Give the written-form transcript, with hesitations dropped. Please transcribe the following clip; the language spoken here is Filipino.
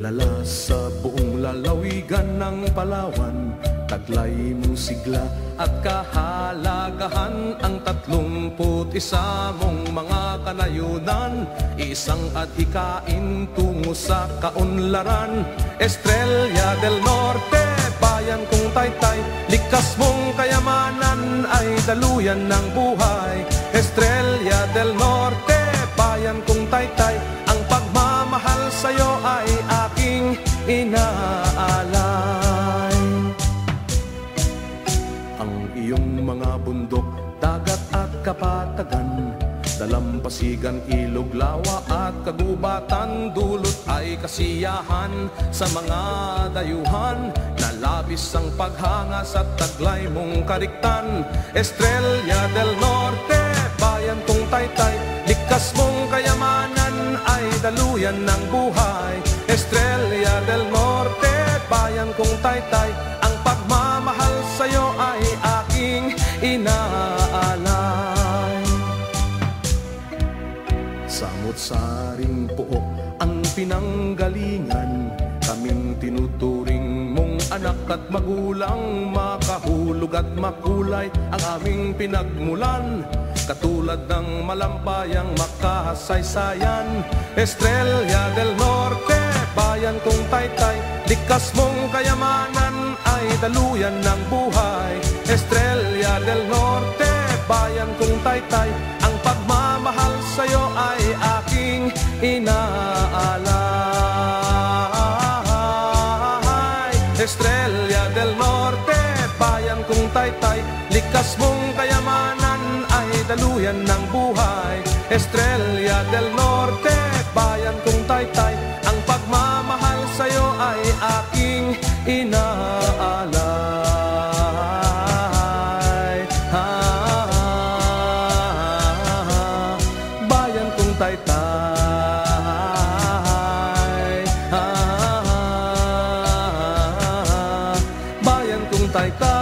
Kilala sa buong lalawigan ng Palawan, taglay mong sigla at kahalagahan ang 31 mong mga kanayunan, isang adhikain tungo sa kaunlaran. Estrella del Norte, bayan kong taytay, likas mong kayamanan ay daluyan ng buhay. Estrella del Norte, bayan kong taytay, ang pagmamahal sa'yo ay aking inaalay. Ang iyong mga bundok, dagat at kapatagan, dalampasigan, ilog, lawa at kagubatan, dulot ay kasiyahan sa mga dayuhan, na labis ang paghanga sa taglay mong kariktan. Estrella del Norte, bayan kong taytay, likas mong kayamanan ay daluyan ng buhay. Estrella del Norte, bayan kong taytay, ang pagmamahal sa'yo ay aking inaalay. Samot-saring pook ang pinanggalingan, kaming tinuturing mong anak at magulang, makahulog at makulay ang aming pinagmulan, katulad ng malampayang makasaysayan. Estrella del Norte, bayan kong taytay, likas mong kayamanan ay daluyan ng buhay. Estrella del Norte, bayan kong taytay, ang pagmamahal sa'yo ay aking inaalay. Estrella del Norte, bayan kong taytay, likas mong kayamanan ay daluyan ng buhay. Estrella del Norte, bayan kong taytay, ang pagmamahal sa'yo ay aking inaalay. Bayan kong taytay, bayan kong taytay.